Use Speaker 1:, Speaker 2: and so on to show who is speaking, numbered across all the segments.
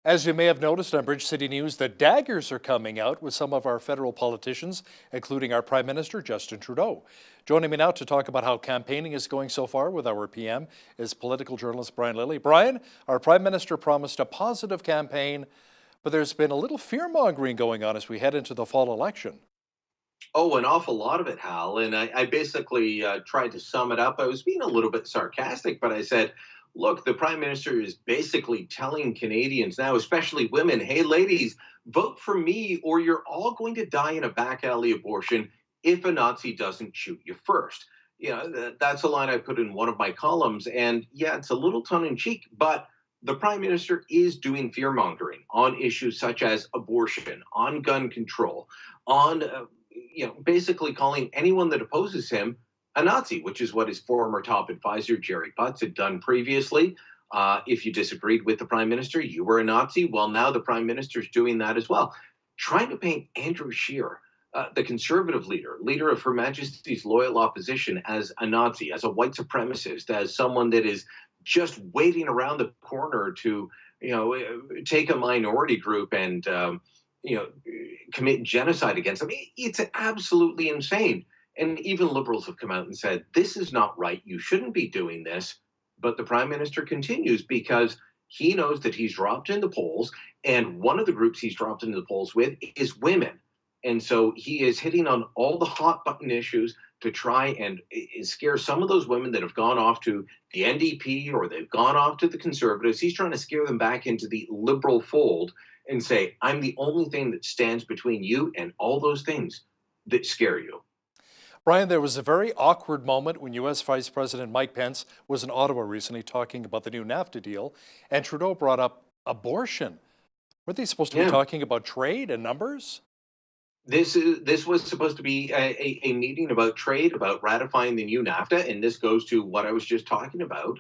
Speaker 1: As you may have noticed on Bridge City News, the daggers are coming out with some of our federal politicians, including our Prime Minister, Justin Trudeau. Joining me now to talk about how campaigning is going so far with our PM is political journalist Brian Lilley. Brian, our Prime Minister promised a positive campaign, but there's been a little fear-mongering going on as we head into the fall election.
Speaker 2: Oh, an awful lot of it, Hal. And I basically tried to sum it up. I was being a little bit sarcastic, but I said, look, the prime minister is basically telling Canadians now, especially women, hey, ladies, vote for me or you're all going to die in a back alley abortion if a Nazi doesn't shoot you first. That's a line I put in one of my columns. And yeah, it's a little tongue in cheek, but the prime minister is doing fear mongering on issues such as abortion, on gun control, on basically calling anyone that opposes him a Nazi, which is what his former top advisor, Jerry Butts, had done previously. If you disagreed with the prime minister, you were a Nazi. Well, now the prime minister is doing that as well, trying to paint Andrew Scheer, the conservative leader of Her Majesty's loyal opposition, as a Nazi, as a white supremacist, as someone that is just waiting around the corner to, take a minority group and, commit genocide against them. It's absolutely insane. And even liberals have come out and said, this is not right. You shouldn't be doing this. But the prime minister continues because he knows that he's dropped in the polls. And one of the groups he's dropped into the polls with is women. And so he is hitting on all the hot button issues to try and scare some of those women that have gone off to the NDP or they've gone off to the Conservatives. He's trying to scare them back into the liberal fold and say, I'm the only thing that stands between you and all those things that scare you.
Speaker 1: Brian, there was a very awkward moment when U.S. Vice President Mike Pence was in Ottawa recently talking about the new NAFTA deal, and Trudeau brought up abortion. Were they supposed to be talking about trade and numbers?
Speaker 2: This was supposed to be a meeting about trade, about ratifying the new NAFTA, and this goes to what I was just talking about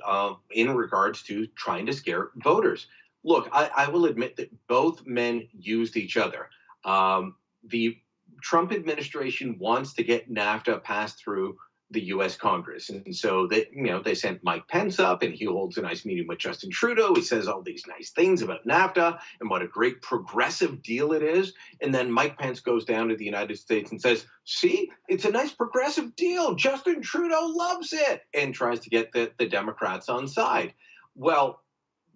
Speaker 2: in regards to trying to scare voters. Look, I will admit that both men used each other. The Trump administration wants to get NAFTA passed through the U.S. Congress, and so they sent Mike Pence up, and he holds a nice meeting with Justin Trudeau. He says all these nice things about NAFTA and what a great progressive deal it is, and then Mike Pence goes down to the United States and says, "See, it's a nice progressive deal. Justin Trudeau loves it," and tries to get the Democrats on side. Well,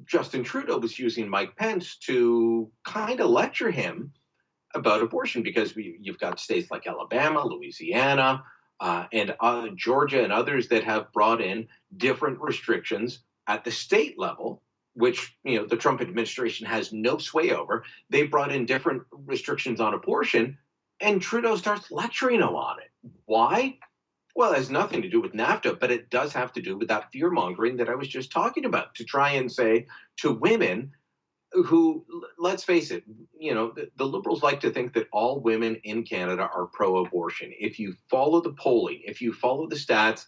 Speaker 2: Justin Trudeau was using Mike Pence to kind of lecture him about abortion because you've got states like Alabama, Louisiana, and Georgia and others that have brought in different restrictions at the state level, which the Trump administration has no sway over. They brought in different restrictions on abortion, and Trudeau starts lecturing him on it. Why? Well, it has nothing to do with NAFTA, but it does have to do with that fear mongering that I was just talking about, to try and say to women who, let's face it, the liberals like to think that all women in Canada are pro-abortion. If you follow the polling, if you follow the stats,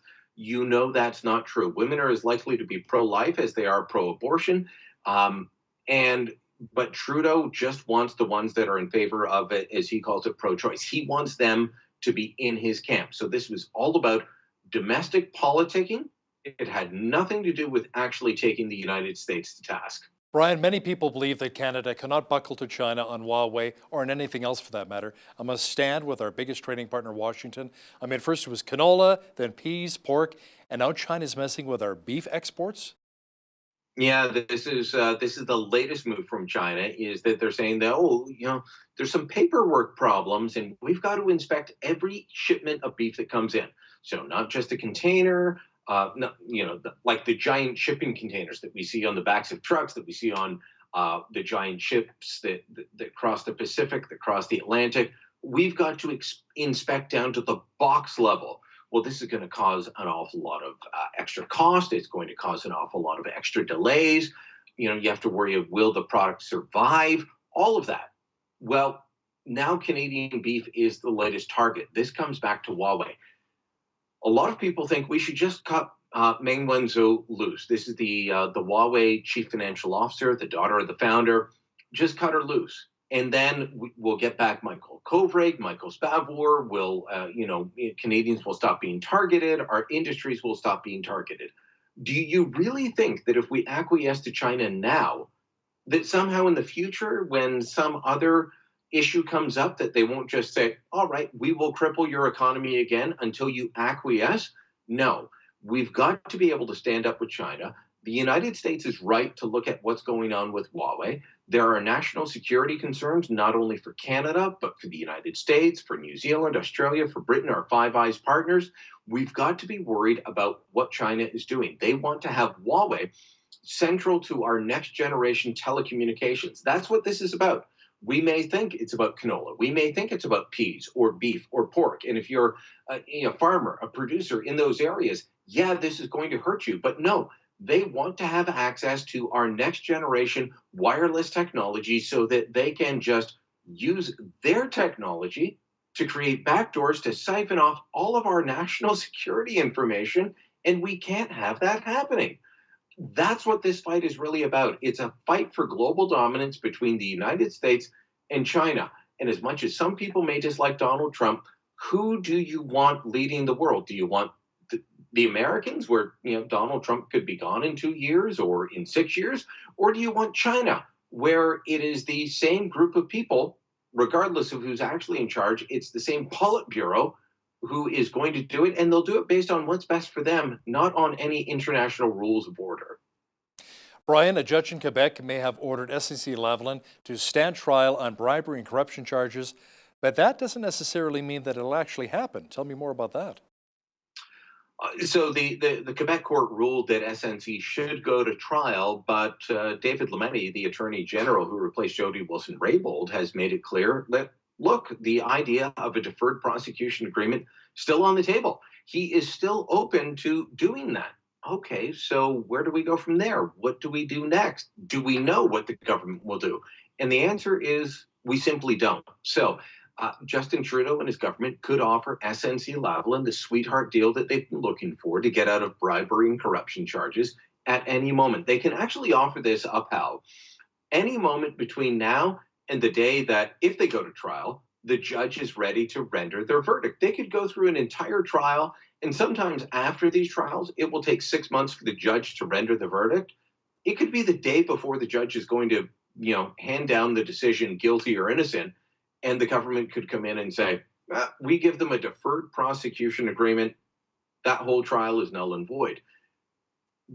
Speaker 2: that's not true. Women are as likely to be pro-life as they are pro-abortion. But Trudeau just wants the ones that are in favor of it, as he calls it, pro-choice. He wants them to be in his camp. So this was all about domestic politicking. It had nothing to do with actually taking the United States to task.
Speaker 1: Brian, many people believe that Canada cannot buckle to China on Huawei or on anything else for that matter. I must stand with our biggest trading partner, Washington. I mean, first it was canola, then peas, pork, and now China's messing with our beef exports.
Speaker 2: Yeah, this is the latest move from China, is that they're saying that, there's some paperwork problems and we've got to inspect every shipment of beef that comes in. So not just a container, like the giant shipping containers that we see on the backs of trucks, that we see on the giant ships that cross the Pacific, that cross the Atlantic. We've got to inspect down to the box level. Well, this is going to cause an awful lot of extra cost. It's going to cause an awful lot of extra delays. You have to worry of, will the product survive? All of that. Well, now Canadian beef is the latest target. This comes back to Huawei. A lot of people think we should just cut Meng Wanzhou loose. This is the Huawei chief financial officer, the daughter of the founder. Just cut her loose. And then we'll get back Michael Kovrig, Michael Spavor. Canadians will stop being targeted. Our industries will stop being targeted. Do you really think that if we acquiesce to China now, that somehow in the future, when some other issue comes up, that they won't just say, all right, we will cripple your economy again until you acquiesce? No, we've got to be able to stand up with China. The United States is right to look at what's going on with Huawei. There are national security concerns, not only for Canada, but for the United States, for New Zealand, Australia, for Britain, our Five Eyes partners. We've got to be worried about what China is doing. They want to have Huawei central to our next generation telecommunications. That's what this is about. We may think it's about canola. We may think it's about peas or beef or pork. And if you're a farmer, a producer in those areas, yeah, this is going to hurt you. But no, they want to have access to our next generation wireless technology so that they can just use their technology to create backdoors to siphon off all of our national security information. And we can't have that happening. That's what this fight is really about. It's a fight for global dominance between the United States and China. And as much as some people may dislike Donald Trump, who do you want leading the world? Do you want the Americans, where Donald Trump could be gone in 2 years or in 6 years, or do you want China, where it is the same group of people, regardless of who's actually in charge? It's the same Politburo who is going to do it, and they'll do it based on what's best for them, not on any international rules of order.
Speaker 1: Brian, a judge in Quebec may have ordered SNC-Lavalin to stand trial on bribery and corruption charges, but that doesn't necessarily mean that it'll actually happen. Tell me more about that.
Speaker 2: So the Quebec court ruled that SNC should go to trial, but David Lametti, the Attorney General who replaced Jody Wilson-Raybould, has made it clear that, look, the idea of a deferred prosecution agreement still on the table. He is still open to doing that. Okay, so where do we go from there? What do we do next? Do we know what the government will do? And the answer is we simply don't. So Justin Trudeau and his government could offer SNC-Lavalin the sweetheart deal that they've been looking for to get out of bribery and corruption charges at any moment. They can actually offer this up, Hal, any moment between now and the day that, if they go to trial, the judge is ready to render their verdict. They could go through an entire trial, and sometimes after these trials, it will take 6 months for the judge to render the verdict. It could be the day before the judge is going to, hand down the decision, guilty or innocent, and the government could come in and say, we give them a deferred prosecution agreement. That whole trial is null and void.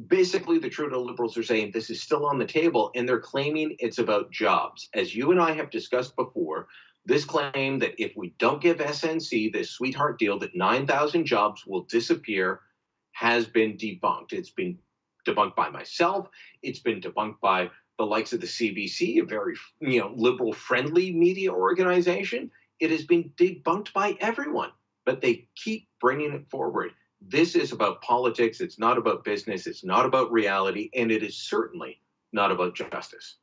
Speaker 2: Basically, the Trudeau Liberals are saying this is still on the table, and they're claiming it's about jobs. As you and I have discussed before, this claim that if we don't give SNC this sweetheart deal, that 9,000 jobs will disappear, has been debunked. It's been debunked by myself. It's been debunked by the likes of the CBC, a very liberal-friendly media organization. It has been debunked by everyone, but they keep bringing it forward. This is about politics. It's not about business. It's not about reality, and it is certainly not about justice.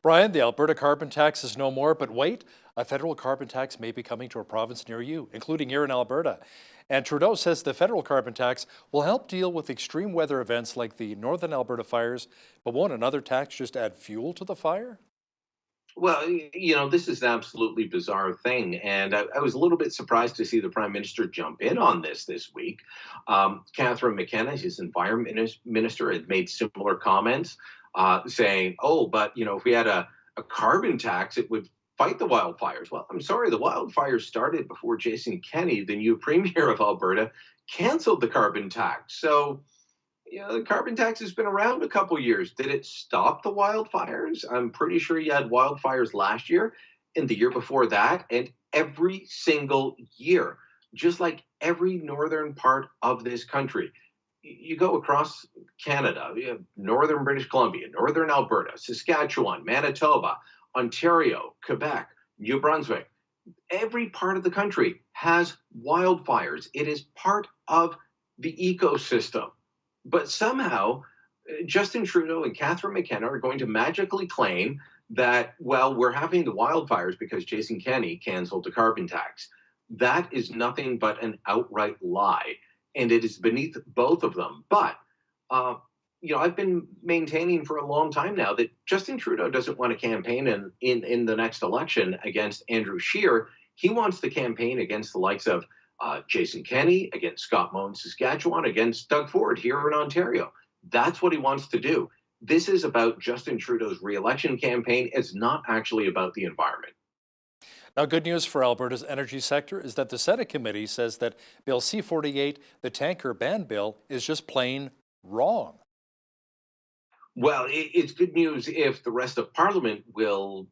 Speaker 1: Brian, the Alberta carbon tax is no more, but wait, a federal carbon tax may be coming to a province near you, including here in Alberta. And Trudeau says the federal carbon tax will help deal with extreme weather events like the Northern Alberta fires, but won't another tax just add fuel to the fire?
Speaker 2: Well, this is an absolutely bizarre thing. And I was a little bit surprised to see the Prime Minister jump in on this week. Catherine McKenna, his environment minister, had made similar comments, saying, oh, but, if we had a carbon tax, it would fight the wildfires. Well, I'm sorry, the wildfires started before Jason Kenney, the new Premier of Alberta, canceled the carbon tax. So, the carbon tax has been around a couple years. Did it stop the wildfires? I'm pretty sure you had wildfires last year and the year before that, and every single year, just like every northern part of this country. You go across Canada, you have northern British Columbia, northern Alberta, Saskatchewan, Manitoba, Ontario, Quebec, New Brunswick. Every part of the country has wildfires. It is part of the ecosystem. But somehow, Justin Trudeau and Catherine McKenna are going to magically claim that, well, we're having the wildfires because Jason Kenney canceled the carbon tax. That is nothing but an outright lie, and it is beneath both of them. But, I've been maintaining for a long time now that Justin Trudeau doesn't want to campaign in the next election against Andrew Scheer. He wants to campaign against the likes of Jason Kenney, against Scott Moe in Saskatchewan, against Doug Ford here in Ontario. That's what he wants to do. This is about Justin Trudeau's reelection campaign. It's not actually about the environment.
Speaker 1: Now, good news for Alberta's energy sector is that the Senate committee says that Bill C-48, the tanker ban bill, is just plain wrong.
Speaker 2: Well, it's good news if the rest of Parliament will,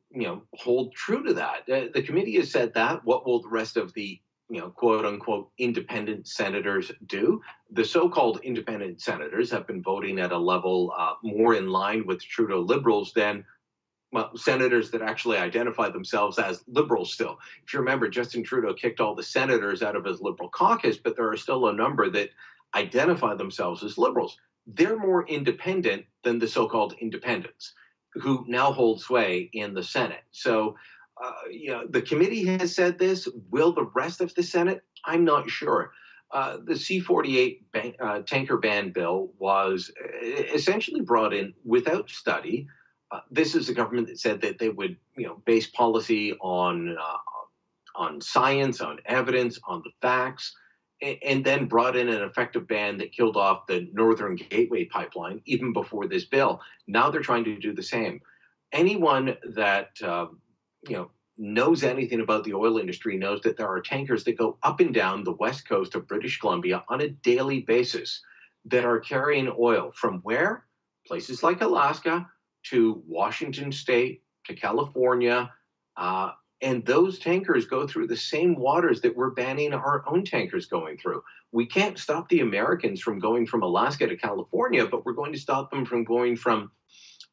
Speaker 2: hold true to that. The committee has said that. What will the rest of the, quote unquote, independent senators do? The so-called independent senators have been voting at a level more in line with Trudeau Liberals than senators that actually identify themselves as liberals still. If you remember, Justin Trudeau kicked all the senators out of his Liberal caucus, but there are still a number that identify themselves as liberals. They're more independent than the so-called independents who now hold sway in the Senate. So, the committee has said this. Will the rest of the Senate? I'm not sure. The C-48 tanker ban bill was essentially brought in without study. This is a government that said that they would, base policy on science, on evidence, on the facts, and then brought in an effective ban that killed off the Northern Gateway pipeline even before this bill. Now they're trying to do the same. Anyone that knows anything about the oil industry knows that there are tankers that go up and down the west coast of British Columbia on a daily basis that are carrying oil from where? Places like Alaska to Washington State to California. And those tankers go through the same waters that we're banning our own tankers going through. We can't stop the Americans from going from Alaska to California, but we're going to stop them from going from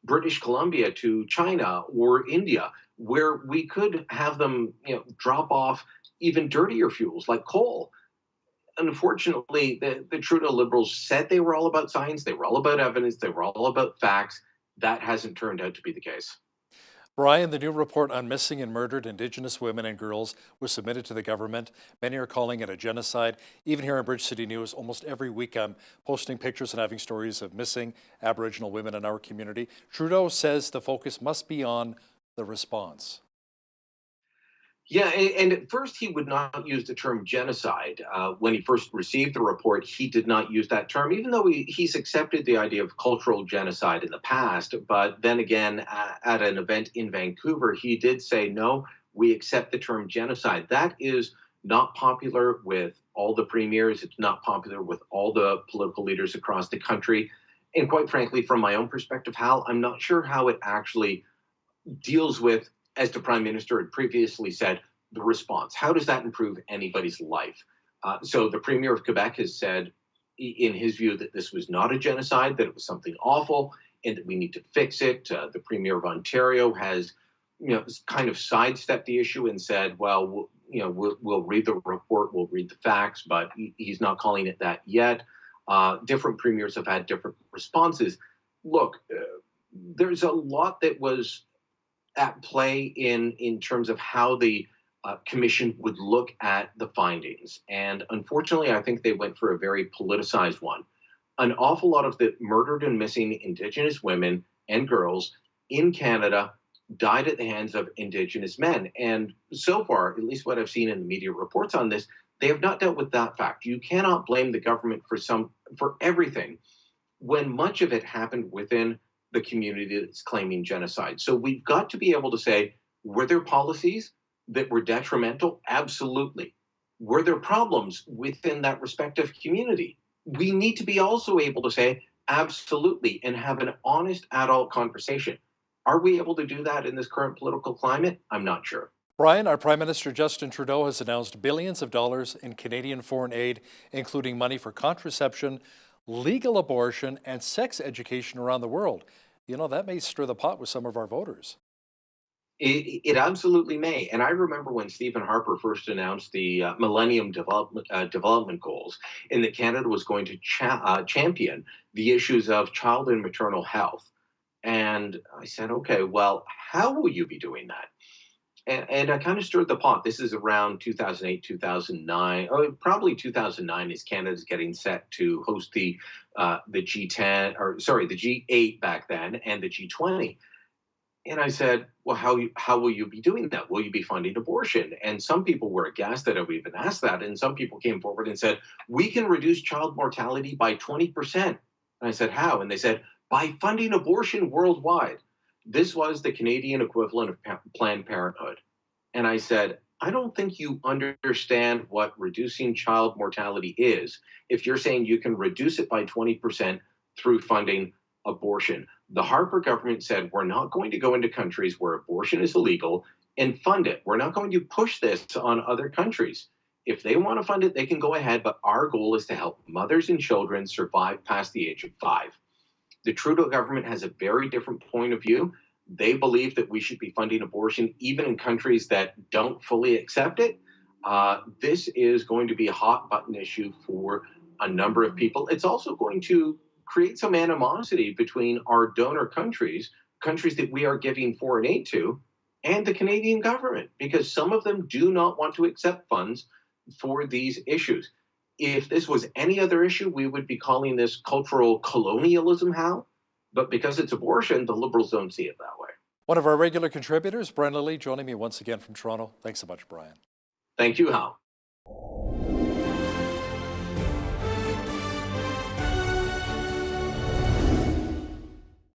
Speaker 2: British Columbia to China or India, where we could have them, drop off even dirtier fuels like coal. Unfortunately, the Trudeau Liberals said they were all about science, they were all about evidence, they were all about facts. That hasn't turned out to be the case.
Speaker 1: Brian, the new report on missing and murdered Indigenous women and girls was submitted to the government. Many are calling it a genocide. Even here in Bridge City News, almost every week I'm posting pictures and having stories of missing Aboriginal women in our community. Trudeau says the focus must be on the response.
Speaker 2: Yeah, and at first he would not use the term genocide. When he first received the report, he did not use that term, even though he's accepted the idea of cultural genocide in the past. But then again, at an event in Vancouver, he did say, no, we accept the term genocide. That is not popular with all the premiers. It's not popular with all the political leaders across the country. And quite frankly, from my own perspective, Hal, I'm not sure how it actually deals with, as the prime minister had previously said, the response. How does that improve anybody's life? So the premier of Quebec has said, in his view, that this was not a genocide, that it was something awful, and that we need to fix it. The premier of Ontario has, kind of sidestepped the issue and said, well, we'll read the report, we'll read the facts, but he's not calling it that yet. Different premiers have had different responses. Look, there's a lot that was at play in terms of how the commission would look at the findings. And unfortunately, I think they went for a very politicized one. An awful lot of the murdered and missing Indigenous women and girls in Canada died at the hands of Indigenous men. And so far, at least what I've seen in the media reports on this, they have not dealt with that fact. You cannot blame the government for everything when much of it happened within the community that's claiming genocide. So we've got to be able to say, were there policies that were detrimental? Absolutely. Were there problems within that respective community? We need to be also able to say, absolutely, and have an honest adult conversation. Are we able to do that in this current political climate? I'm not sure.
Speaker 1: Brian, our Prime Minister Justin Trudeau has announced billions of dollars in Canadian foreign aid, including money for contraception, legal abortion, and sex education around the world. That may stir the pot with some of our voters.
Speaker 2: It absolutely may. And I remember when Stephen Harper first announced the Millennium Development Goals, and that Canada was going to champion the issues of child and maternal health. And I said, okay, well, how will you be doing that? And I kind of stirred the pot. This is around 2008, 2009, probably 2009, as Canada's getting set to host the G10, or sorry, the G8 back then, and the G20. And I said, well, how will you be doing that? Will you be funding abortion? And some people were aghast that I would even asked that. And some people came forward and said, we can reduce child mortality by 20%. And I said, how? And they said, by funding abortion worldwide. This was the Canadian equivalent of Planned Parenthood. And I said, I don't think you understand what reducing child mortality is if you're saying you can reduce it by 20% through funding abortion. The Harper government said, we're not going to go into countries where abortion is illegal and fund it. We're not going to push this on other countries. If they want to fund it, they can go ahead, but our goal is to help mothers and children survive past the age of 5. The Trudeau government has a very different point of view. They believe that we should be funding abortion even in countries that don't fully accept it. This is going to be a hot button issue for a number of people. It's also going to create some animosity between our donor countries, countries that we are giving foreign aid to, and the Canadian government, because some of them do not want to accept funds for these issues. If this was any other issue, we would be calling this cultural colonialism, Hal. But because it's abortion, the Liberals don't see it that way.
Speaker 1: One of our regular contributors, Brian Lilley, joining me once again from Toronto. Thanks so much, Brian.
Speaker 2: Thank you, Hal.